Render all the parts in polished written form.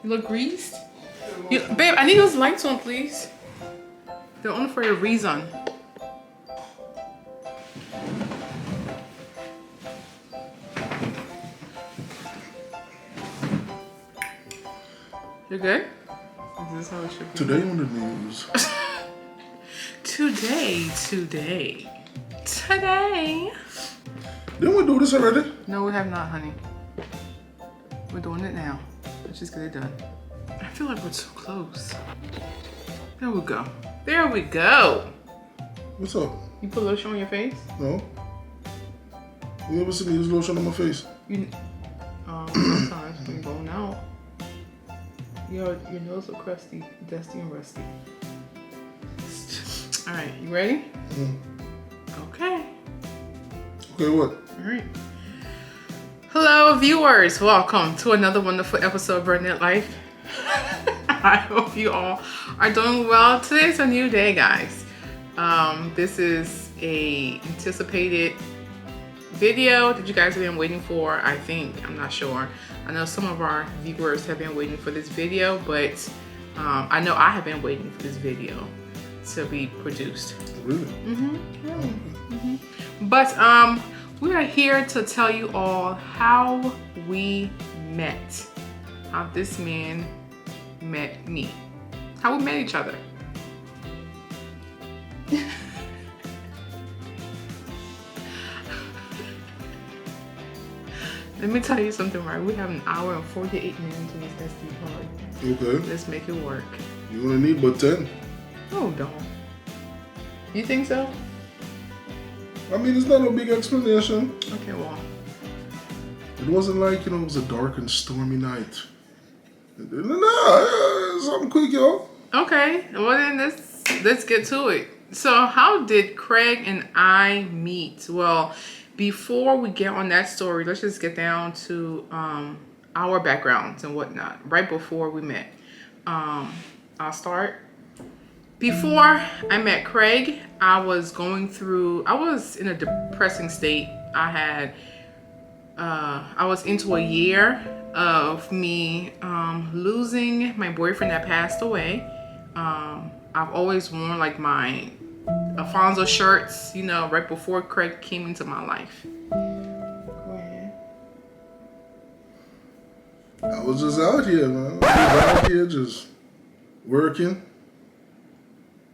look greased. Babe, I need those lights on, please. They're on for a reason. You good? Is this how it should be? Today on the news. Today. Didn't we do this already? No, we have not, honey. We're doing it now. Let's just get it done. I feel like we're too close. There we go. There we go. What's up? You put lotion on your face? No. You ever see me use lotion on my face? Sometimes when you're going out, your nose look crusty, dusty, and rusty. All right, you ready? Okay. Okay, what? All right. Hello, viewers. Welcome to another wonderful episode of Burnett Life. I hope you all are doing well. Today's a new day, guys. This is a anticipated video that you guys have been waiting for. I think, I'm not sure. I know some of our viewers have been waiting for this video, but I know I have been waiting for this video to be produced. Really? But we are here to tell you all how we met. How this man met me. How we met each other. Let me tell you something, right? We have an hour and 48 minutes in this SD card. Okay. Let's make it work. You only need but 10. Oh, don't. You think so? I mean, it's not a big explanation. Okay, well. It wasn't like, it was a dark and stormy night. No, something quick, y'all. Okay, well then let's get to it. So how did Craig and I meet? Well, before we get on that story, let's just get down to our backgrounds and whatnot. Right before we met, I'll start. Before I met Craig, I was in a depressing state. I was into a year of me losing my boyfriend that passed away. I've always worn like my Alfonso shirts, right before Craig came into my life. Go ahead. I was just out here, man. I was out here just working.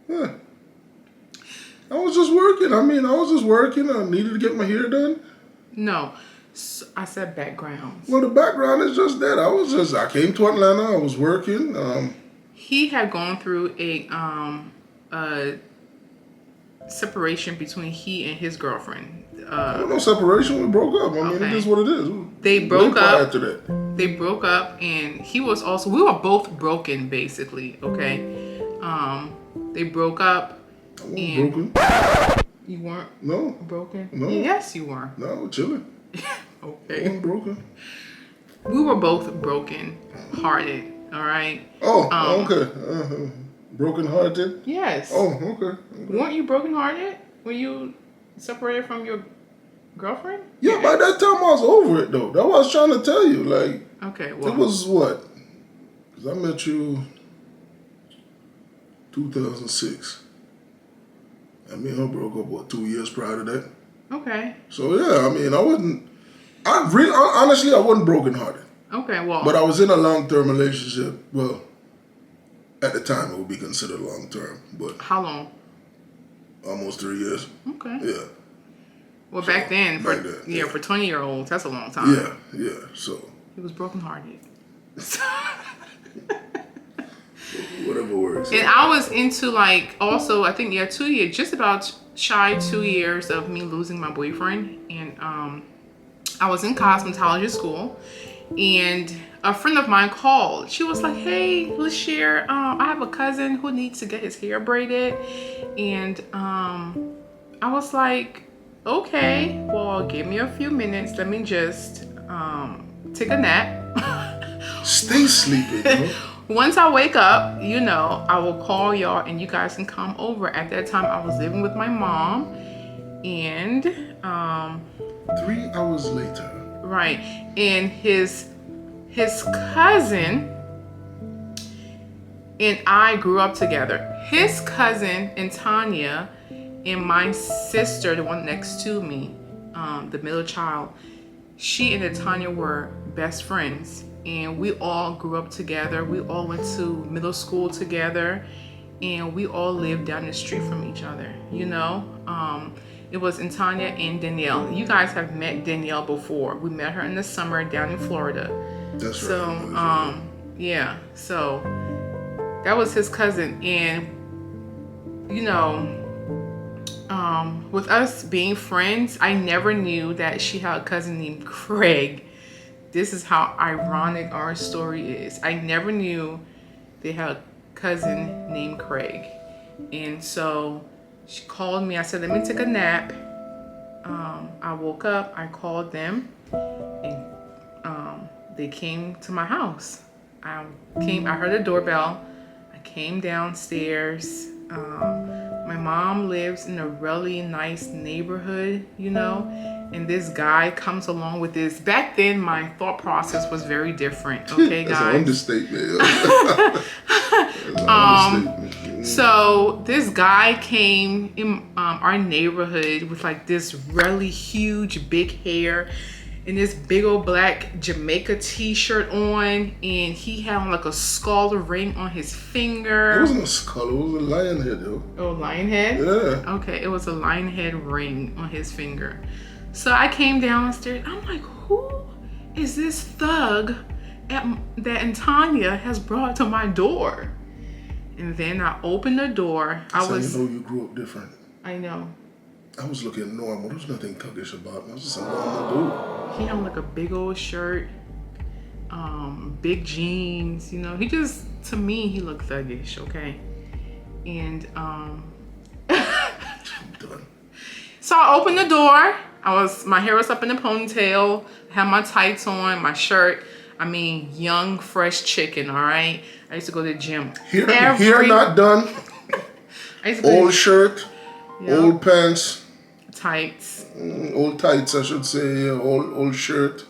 Yeah. I was just working. I needed to get my hair done. No, I said background. Well, the background is just that. I came to Atlanta. I was working. He had gone through a separation between he and his girlfriend. No separation. We broke up. I mean, it is what it is. They broke up. After that. They broke up, and he was also. We were both broken, basically. Okay. They broke up. I wasn't broken. You weren't. No. Broken. No. Yes, you were. No, I was chilling. Okay. I wasn't broken. We were both broken hearted. All right. Oh, okay. Broken hearted? Yes. Oh, okay. Weren't you broken hearted when you separated from your girlfriend? Yeah, by that time I was over it though. That's what I was trying to tell you. Like, okay, well. It was what? Because I met you 2006. And me and her broke up, 2 years prior to that? Okay. So yeah, I mean, honestly, I wasn't broken hearted. Okay, well. But I was in a long-term relationship. Well, at the time it would be considered long-term, but. How long? Almost 3 years. Okay. Yeah. Well, back then, for 20-year-olds, that's a long time. Yeah, so. He was brokenhearted. Whatever works. And I was into also, I think, 2 years, just about shy 2 years of me losing my boyfriend. And I was in cosmetology school, and a friend of mine called. She was like, hey, Lashir, I have a cousin who needs to get his hair braided. And I was like, okay, well, give me a few minutes. Let me just take a nap. Stay sleeping, bro. Once I wake up, I will call y'all and you guys can come over. At that time, I was living with my mom. And 3 hours later. Right. And his cousin and I grew up together. His cousin and Tanya and my sister, the one next to me, the middle child, she and Tanya were best friends, and we all grew up together. We all went to middle school together, and we all lived down the street from each other. It was Tanya and Danielle. You guys have met Danielle before. We met her in the summer down in Florida. That's So, right. yeah. So that was his cousin, and with us being friends, I never knew that she had a cousin named Craig. This is how ironic our story is. I never knew they had a cousin named Craig. And so she called me. I said, let me take a nap. I woke up, I called them, and they came to my house. I heard the doorbell. I came downstairs. My mom lives in a really nice neighborhood, and this guy comes along with this. Back then, my thought process was very different. Okay, That's guys. an understatement. That's an understatement. So this guy came in our neighborhood with like this really huge, big hair and this big old black Jamaica t-shirt on, and he had on like a skull ring on his finger. It wasn't a skull, it was a lion head, though. Oh, lion head? Yeah. Okay, it was a lion head ring on his finger. So I came downstairs. I'm like, who is this thug that Tanya has brought to my door? And then I opened the door. That's how you know you grew up different. I know. I was looking normal. There was nothing thuggish about me. I was just a normal dude. He had like a big old shirt, big jeans. He just, to me, he looked thuggish. Okay, and I'm done. so I opened the door. My hair was up in a ponytail. I had my tights on, my shirt. I mean, young, fresh chicken. All right. I used to go to the gym. Here not done. I used to Old shirt, Yep. old pants. Tights. Old tights, I should say. Yeah, old shirt.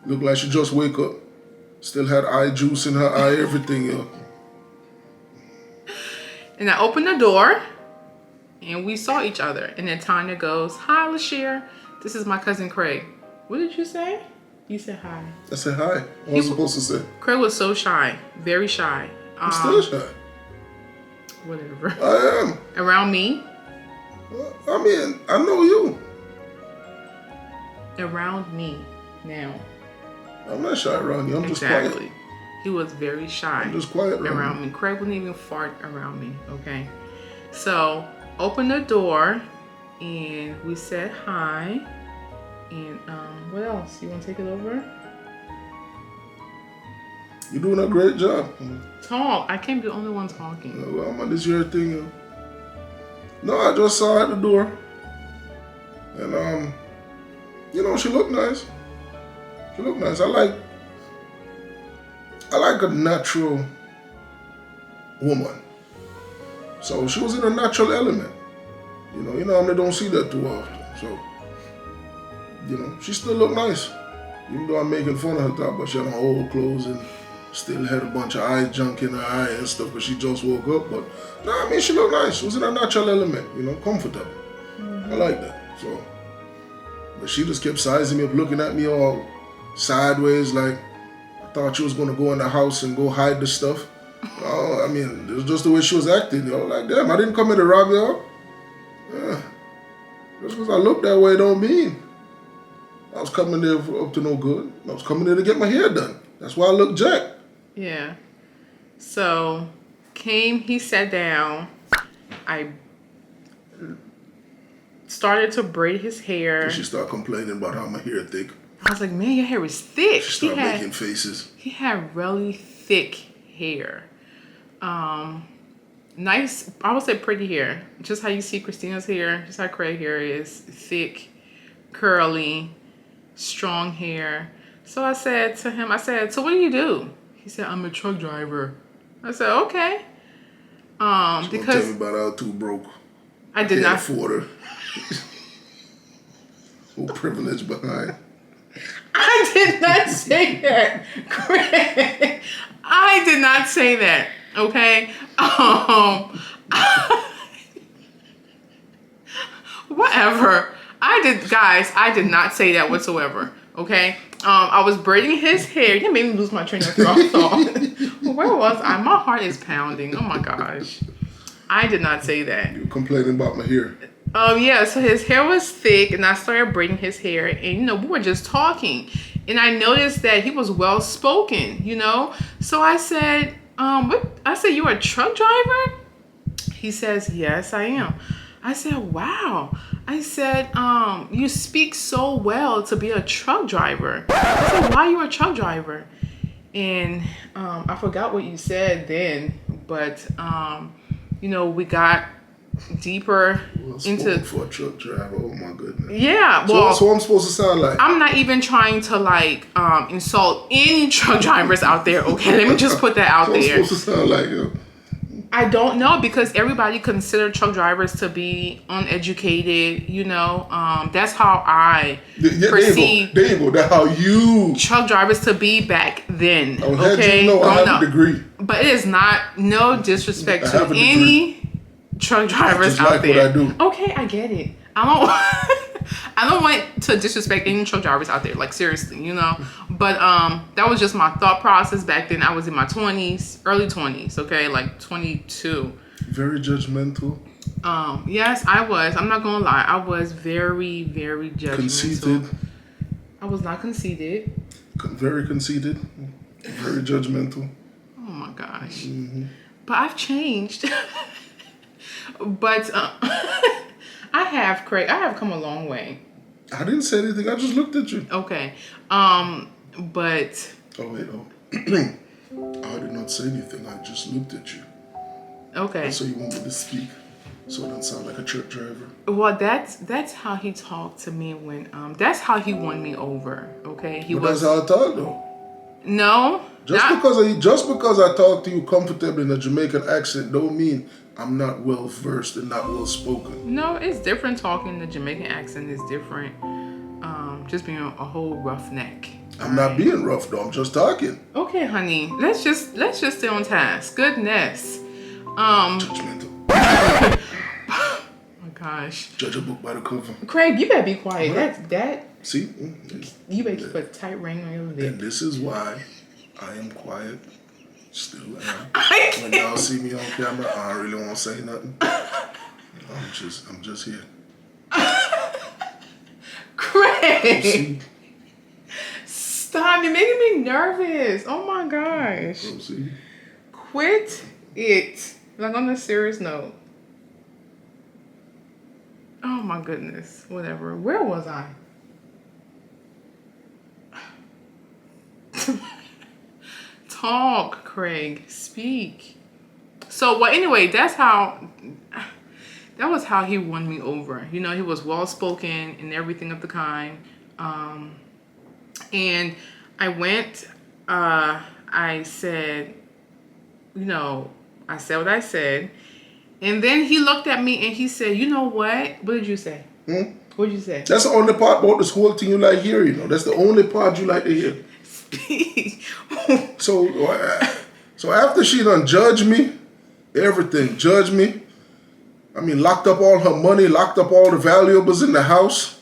Looked like she just wake up. Still had eye juice in her eye, everything. Yeah. And I opened the door, and we saw each other. And then Tanya goes, "Hi, LaShare. This is my cousin Craig." What did you say? You said hi. I said hi. What was I supposed to say? Craig was so shy, very shy. I'm still shy. Whatever. I am. Around me. I mean, I know you. Around me now. I'm not shy around you. I'm just Exactly. quiet. He was very shy. I'm just quiet around me. Craig wouldn't even fart around me. Okay. So open the door, and we said hi. And what else? You want to take it over? You're doing a great job. Talk. I can't be the only one talking. Well, man, this your thing. Yeah. No, I just saw her at the door. And, she looked nice. She looked nice. I like a natural woman. So she was in a natural element. I don't see that too often. So, she still looked nice. Even though I'm making fun of her top, but she had on old clothes and still had a bunch of eye junk in her eye and stuff because she just woke up. But, she looked nice. She was in a natural element, comfortable. I like that. So, but she just kept sizing me up, looking at me all sideways like I thought she was going to go in the house and go hide the stuff. It was just the way she was acting. Like, damn, I didn't come here to rob y'all. Yeah. Just because I look that way don't mean I was coming there up to no good. I was coming there to get my hair done. That's why I look jacked. Yeah. So he sat down. I started to braid his hair. She started complaining about how my hair thick. I was like, man, your hair is thick. She started making faces. He had really thick hair. Nice, I would say pretty hair. Just how you see Christina's hair, just how Craig's hair is. Thick, curly, strong hair. So I said to him, so what do you do? He said, I'm a truck driver. I said, okay. Because tell me about how too broke. I did not afford her. Whole privilege behind. I I did not say that, Craig. I did not say that. Okay. Whatever. I did not say that whatsoever. Okay. I was braiding his hair. You made me lose my train of thought. Where was I? My heart is pounding. Oh my gosh. I did not say that. You complaining about my hair. Yeah, so his hair was thick and I started braiding his hair and we were just talking. And I noticed that he was well spoken, So I said, you're a truck driver? He says, yes, I am. I said, wow. I said, you speak so well to be a truck driver. I said, why are you a truck driver? And I forgot what you said then, but we got deeper into for a truck driver. Oh my goodness. Yeah, well, so I'm supposed to sound like. I'm not even trying to insult any truck drivers out there. Okay, let me just put that out there. I'm supposed to sound like. I don't know because everybody consider truck drivers to be uneducated. That's how I perceive. There you go. That's how you truck drivers to be back then. Okay, I have a degree, but it is not no disrespect to any truck drivers out there. What I do. Okay, I get it. I don't want to disrespect any truck drivers out there. Like seriously, But that was just my thought process back then. I was in my 20s, early 20s. Okay, like 22. Very judgmental. Yes, I was. I'm not gonna lie. I was very, very judgmental. Conceited. I was not conceited. Very conceited. Very judgmental. Oh my gosh. Mm-hmm. But I've changed. But I have, Craig. I have come a long way. I didn't say anything. I just looked at you. Okay. But. Oh wait. Oh. I did not say anything. I just looked at you. Okay. So you want me to speak, so I don't sound like a truck driver. Well, that's how he talked to me when that's how he won me over. Okay. That's how I talk though. No. Just because I talk to you comfortably in a Jamaican accent don't mean I'm not well versed and not well spoken. No, it's different talking the Jamaican accent is different. Just being a whole roughneck. I'm not being rough though. I'm just talking. Okay, honey. Let's just stay on task. Goodness. Judgmental. Oh my gosh. Judge a book by the cover. Craig, you better be quiet. What? That. See? You better keep a tight ring on your lip. And this is why I am quiet. Still am. I When y'all see me on camera, I don't really want to say nothing. I'm just here. Craig! Stop, you're making me nervous. Oh my gosh. Proceed. Quit it. Like on a serious note. Oh my goodness. Whatever. Where was I? Talk, Craig. Speak. So, well, anyway, that was how he won me over. He was well-spoken and everything of the kind. And I went, I said what I said. And then he looked at me and he said, you know what? What did you say? What did you say? That's the only part about this whole thing you like hearing, That's the only part you like to hear. So after she done judged me, everything, judged me. I mean, locked up all her money, locked up all the valuables in the house,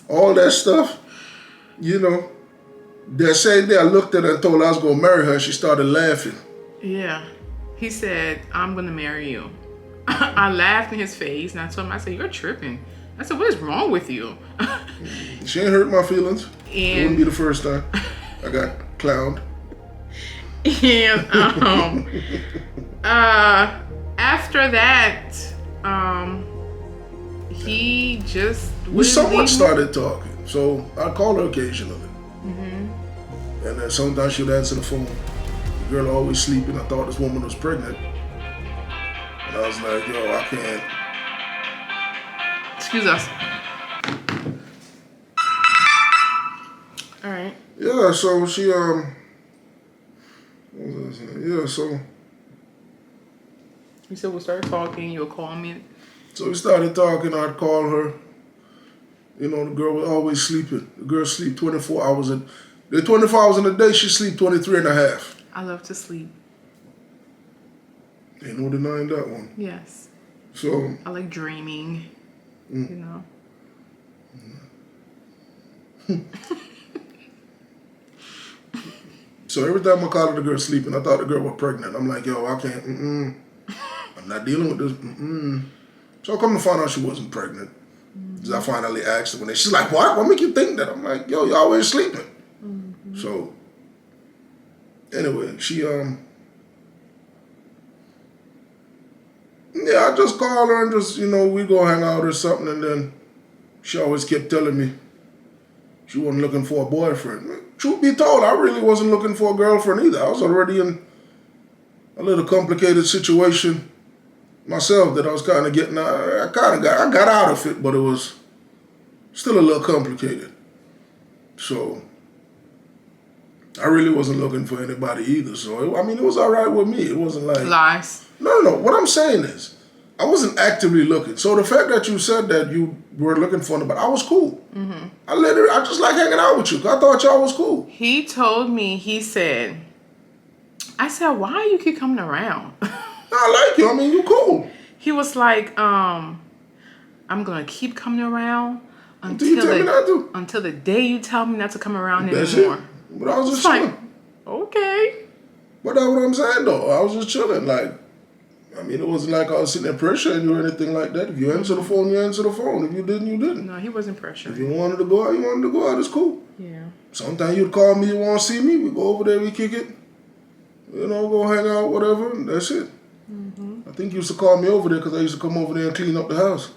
all that stuff. That same day I looked at her and told her I was going to marry her, she started laughing. Yeah. He said, I'm going to marry you. I laughed in his face and I told him, I said, you're tripping. I said, what is wrong with you? She ain't hurt my feelings. And it wouldn't be the first time I got clowned. And after that, he just we somewhat started talking. So I call her occasionally. Mm-hmm. And then sometimes she'd answer the phone. The girl always sleeping. I thought this woman was pregnant. And I was like, yo, I can't. Excuse us. All right. Yeah, so she, so. You said we started talking, you were calling me. So we started talking, I'd call her. The girl was always sleeping. The girl sleep 24 hours The 24 hours in a day, she sleep 23 and a half. I love to sleep. Ain't no denying that one. Yes. So I like dreaming. You know. So every time I called the girl sleeping, I thought the girl was pregnant. I'm like, yo, I can't, I'm not dealing with this, So I come to find out she wasn't pregnant. Because I finally asked her she's like, what make you think that? I'm like, yo, you always sleeping. So, anyway, she, I just called her and just, we go hang out or something. And then she always kept telling me she wasn't looking for a boyfriend. Truth be told, I really wasn't looking for a girlfriend either. I was already in a little complicated situation myself that I was kind of getting out. I got out of it, but it was still a little complicated. So I really wasn't looking for anybody either. So it was all right with me. It wasn't like Lies. No. What I'm saying is, I wasn't actively looking. So the fact that you said that you were looking for anybody, I was cool. I just like hanging out with you. 'Cause I thought y'all was cool. He told me, I said, why you keep coming around? I like you. I mean, you cool. He was like, I'm going to keep coming around Until you tell me not to. until the day you tell me not to come around That's anymore. it. But I was just It's like, chilling. okay. But that's what I'm saying, though. I was just chilling. Like, I mean, it wasn't like I was sitting there pressuring you or anything like that. If you answer the phone, you answer the phone. If you didn't, you didn't. No, he wasn't pressuring. If you wanted to go out, you wanted to go out. It's cool. Yeah. Sometimes you'd call me, you want to see me. We go over there, we kick it. Go hang out, whatever. And that's it. I think you used to call me over there because I used to come over there and clean up the house.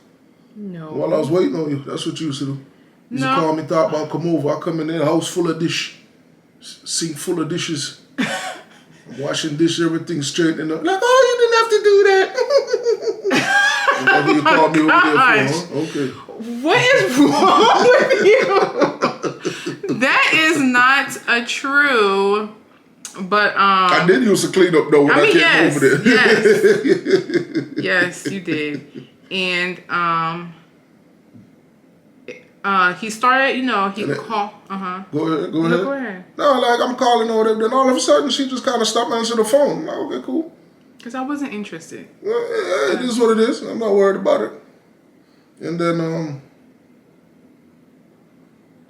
No. While I was waiting on you. That's what you used to do. You used No. to call me, thought about come over. I come in there, house full of sink full of dishes. Washing dishes, everything straight. And like, oh, you didn't have to do that. That's what you called me over there for, huh? Okay. What is wrong with you? That is not a true, but I did used to clean up though when I came over there. Yes. Yes, you did. And he started, he called. Go ahead. Go ahead. No, like I'm calling over there, then all of a sudden she just kind of stopped answering the phone. I'm like, okay, cool. Because I wasn't interested. Well, yeah, it is what it is. I'm not worried about it. And then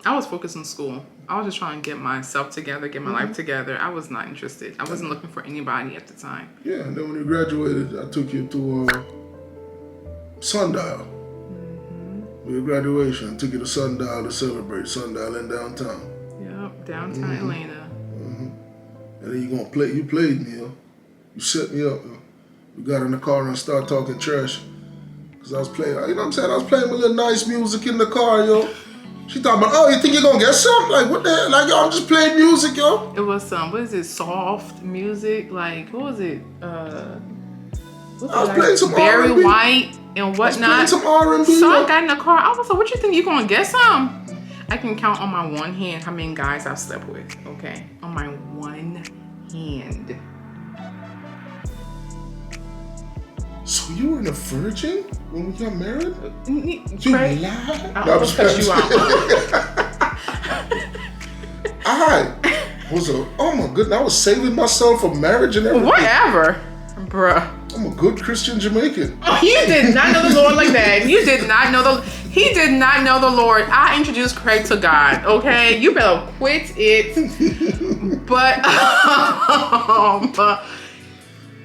I was focused on school. I was just trying to get myself together, get my life together. I was not interested. I wasn't looking for anybody at the time. Yeah, and then when you graduated, I took you to Sundial. With your graduation, I took you to Sundial to celebrate. Sundial in downtown. Yep, downtown Atlanta. And then you played me, yo. You set me up, yo. We got in the car and started talking trash. Because I was playing, you know what I'm saying? I was playing my little nice music in the car, yo. She thought about, oh, you think you're going to get something? Like, what the hell? Like, yo, I'm just playing music, yo. It was what is it, soft music? Like, what was it? I was playing some Barry R&B. White and whatnot. I was playing some R&B. So I got in the car. I was like, what you think? You going to get some? I can count on my one hand how many guys I've slept with, okay? On my one hand. So you were a virgin when we got married? You Craig, lied? I almost cut you out. Oh my goodness, I was saving myself for marriage and everything. Whatever, bruh. I'm a good Christian Jamaican. Oh, you did not know the Lord like that. You did not know He did not know the Lord. I introduced Craig to God, okay? You better quit it. But,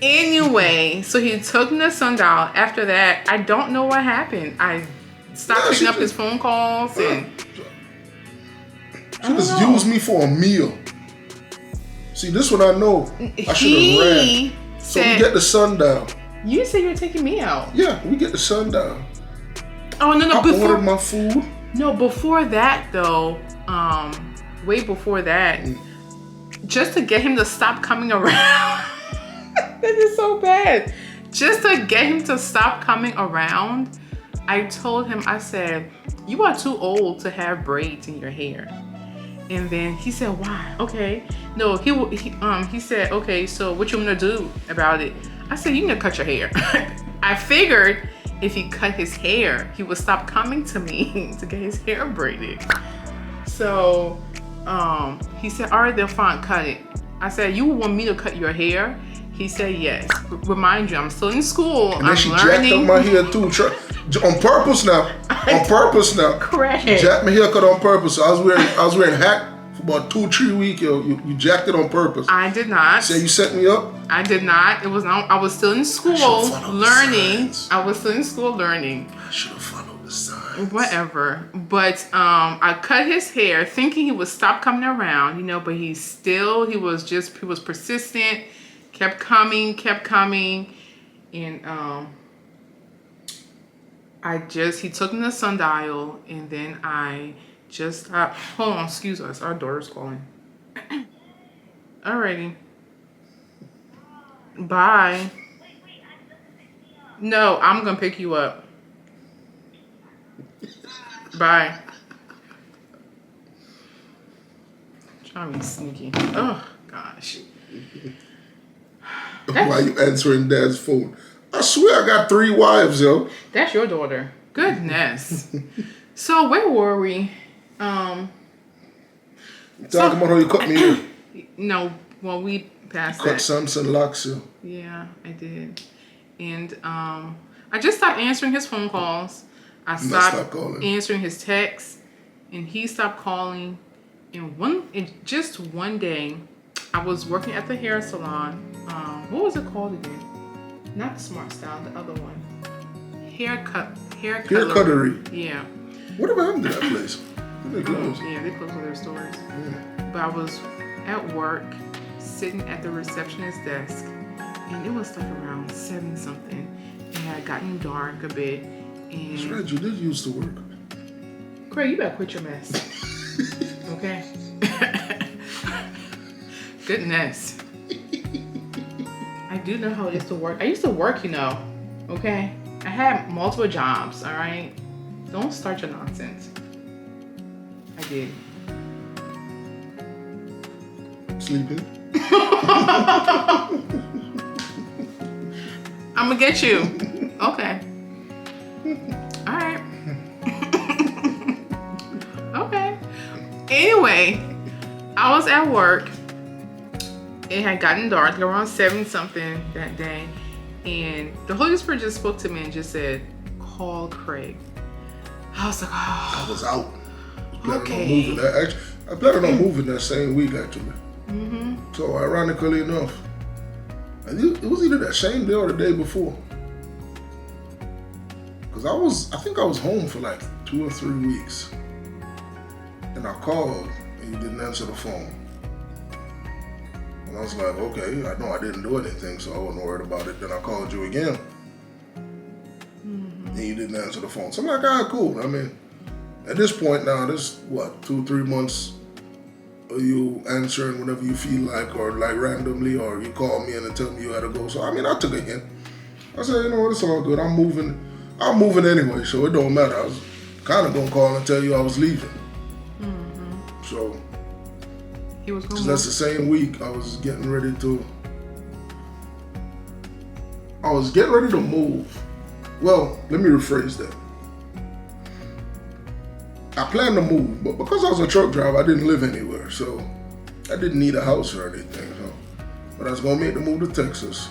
anyway, so he took me to Sundial. After that, I don't know what happened. I stopped picking up his phone calls and... She just used me for a meal. See, this one I know. I should have ran. So we get the Sundial. You said you were taking me out. Yeah, we get the Sundial. Oh, no, I ordered my food. No, before that, though, way before that, just to get him to stop coming around. This is so bad. Just to get him to stop coming around, I told him, I said, you are too old to have braids in your hair. And then he said, why? Okay. No, he said, okay, so what you gonna do about it? I said, you need to cut your hair. I figured if he cut his hair, he would stop coming to me to get his hair braided. So He said, all right, then fine, cut it. I said, you want me to cut your hair? He said, yes. Remind you, I'm still in school. And then I'm she learning. jacked up my hair too. On purpose now. On purpose now. Correct. Jacked my haircut on purpose. So I was wearing hack for about 2-3 weeks. You jacked it on purpose. I did not. Say you set me up? I did not. It was not. I was still in school learning. I was still in school learning. I should have followed the signs. Whatever. But I cut his hair thinking he would stop coming around, but he was persistent, kept coming. And he took me to the sundial, and then I just stopped. Hold on, excuse us. Our daughter's calling. Alrighty. Bye. No, I'm gonna pick you up. Bye. Trying to be sneaky. Oh gosh. Why you answering Dad's phone? I swear I got 3 wives, yo. That's your daughter. Goodness. So where were we? Talking about how you cut me here. No, well we passed Cut that. Samson locks you. Yeah, I did. And I just stopped answering his phone calls. I stopped answering his texts, and he stopped calling. And just one day, I was working at the hair salon. What was it called again? Not Smart Style, the other one. Hair cuttery. Yeah. Whatever happened to that place? They closed. Yeah, they closed all their stores. Yeah. But I was at work, sitting at the receptionist desk, and it was like around 7-something. It had gotten dark a bit. And Shred, you did used to work. Craig, you better quit your mess. Okay? Goodness. I do know how it is to work. I used to work, okay? I had multiple jobs, all right? Don't start your nonsense. I did. Sleeping. I'm gonna get you. Okay. All right. Okay. Anyway, I was at work. It had gotten dark around 7-something that day, and the Holy Spirit just spoke to me and just said, "Call Craig." I was like, "Oh." I was out. Okay. I planned on moving that same week, actually. Mm-hmm. So ironically enough, it was either that same day or the day before. Because I think I was home for like 2 or 3 weeks. And I called and you didn't answer the phone. And I was like, okay, I know I didn't do anything, so I wasn't worried about it. Then I called you again. Mm-hmm. And you didn't answer the phone. So I'm like, all right, cool. I mean, at this point now, this, 2-3 months of you answering whenever you feel like, or like randomly, or you call me and then tell me you had to go. So, I mean, I took a hint. I said, you know what, it's all good. I'm moving anyway, so it don't matter. I was kind of going to call and tell you I was leaving. Mm-hmm. So, he was going that's the same week I was getting ready to move. Well, let me rephrase that. I planned to move, but because I was a truck driver, I didn't live anywhere, so I didn't need a house or anything. So, but I was going to make the move to Texas.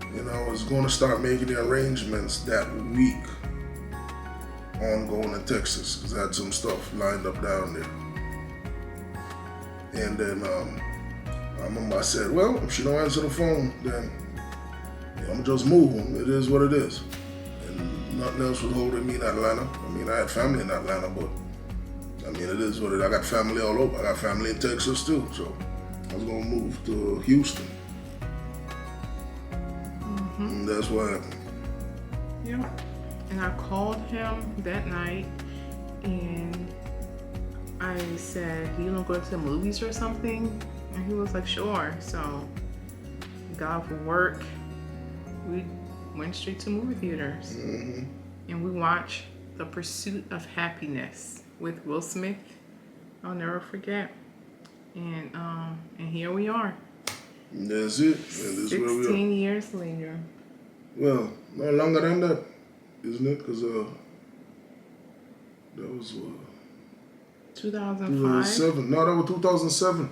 And I was going to start making the arrangements that week on going to Texas, because I had some stuff lined up down there. And then I remember I said, well, if she don't answer the phone, then I'm just moving. It is what it is. And nothing else was holding me in Atlanta. I mean, I had family in Atlanta, but I mean, it is what it is. I got family all over. I got family in Texas too, so I was gonna move to Houston. Mm-hmm. And that's what happened. Yeah. And I called him that night and I said, "You don't go to the movies or something?" And he was like, "Sure." So we got off of work. We went straight to movie theaters. Mm-hmm. And we watched The Pursuit of Happiness with Will Smith. I'll never forget. And here we are. And that's it. And this 16 where we are. years later. Well, no longer than that, isn't it? Because that was 2005. 2007. No, that was 2007.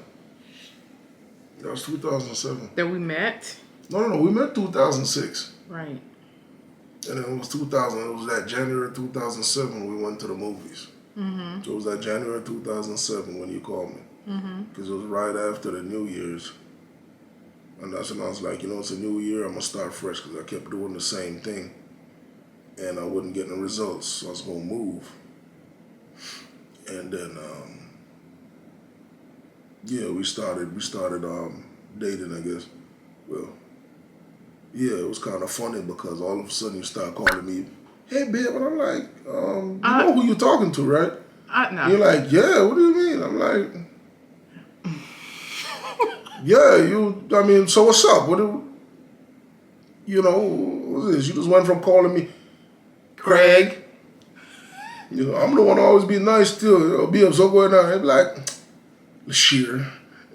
That was 2007. That we met. No. We met 2006. Right. And it was 2000. It was that January 2007 we went to the movies. Mm-hmm. So it was that January 2007 when you called me. Mm-hmm. Because it was right after the New Year's. And that's when I was like, it's a new year. I'm going to start fresh because I kept doing the same thing. And I wasn't getting the results. So I was going to move. And then, we started dating, I guess. Well, yeah, it was kind of funny because all of a sudden you start calling me, hey, babe. And I'm like, you know who you're talking to, right? No. You're like, yeah, what do you mean? I'm like, yeah, so what's up? What's this? You just went from calling me Craig. I'm the one to always be nice still. Be so going on. I'm like, Lashir.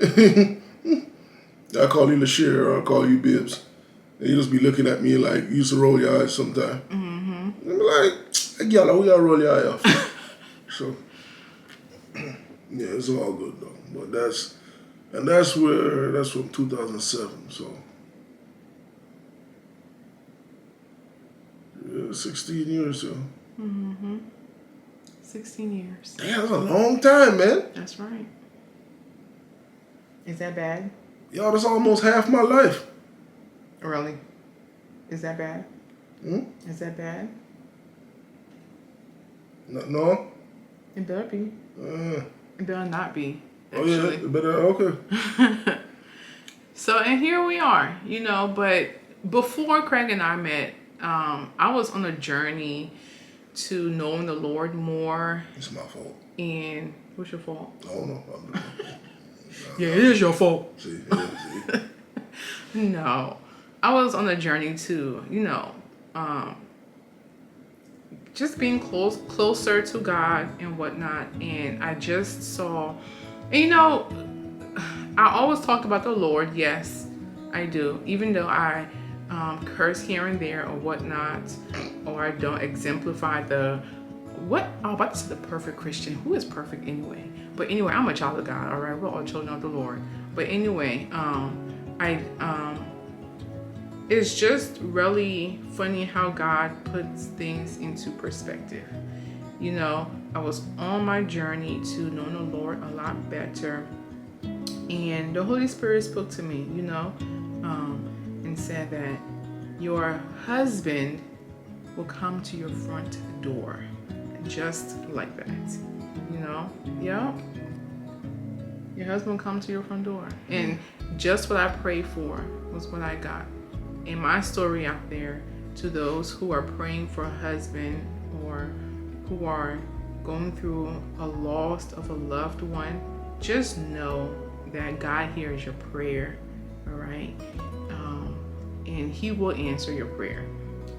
I call you Lashir or I call you Bibbs. And you just be looking at me like you used to roll your eyes sometime. Mm-hmm. I'm like, y'all, we gotta roll your eye off. So, yeah, it's all good though. But that's from 2007. So, yeah, 16 years, yo. Mm-hmm. 16 years. Damn, that's a long time, man. That's right. Is that bad? Yo, that's almost half my life. Really? Is that bad? Is that bad? No. It better be. It better not be. Actually. Oh yeah, it better, okay. So, and here we are, but before Craig and I met, I was on a journey to knowing the Lord more. It's my fault. And what's your fault? I don't know. Yeah, it is your fault. See. No. I was on a journey to, just being closer to God and whatnot. And I just saw, and I always talk about the Lord. Yes, I do. Even though I curse here and there or whatnot, or I don't exemplify I'm about to say the perfect Christian. Who is perfect anyway? But anyway, I'm a child of God, all right? We're all children of the Lord. But anyway, it's just really funny how God puts things into perspective. I was on my journey to know the Lord a lot better. And the Holy Spirit spoke to me, and said that your husband will come to your front door. Just like that, Yeah. Your husband will come to your front door. And just what I prayed for was what I got. And my story out there to those who are praying for a husband or who are going through a loss of a loved one, just know that God hears your prayer, all right? And he will answer your prayer.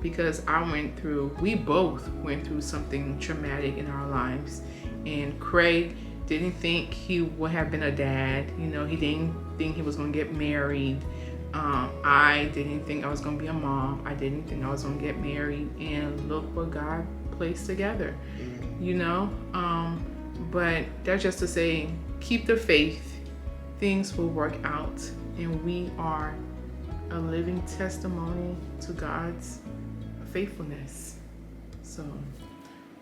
Because we both went through something traumatic in our lives. And Craig didn't think he would have been a dad. He didn't think he was going to get married. I didn't think I was going to be a mom. I didn't think I was going to get married. And look what God placed together, But that's just to say, keep the faith. Things will work out. And we are a living testimony to God's faithfulness. So,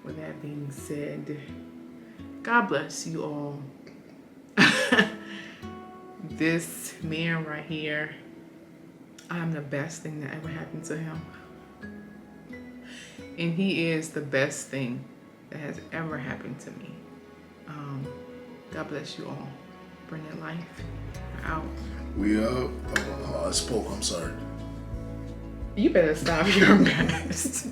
with that being said, God bless you all. This man right here, I'm the best thing that ever happened to him. And he is the best thing that has ever happened to me. God bless you all. Brilliant Life, out. We out. I spoke, I'm sorry. You better stop your mess.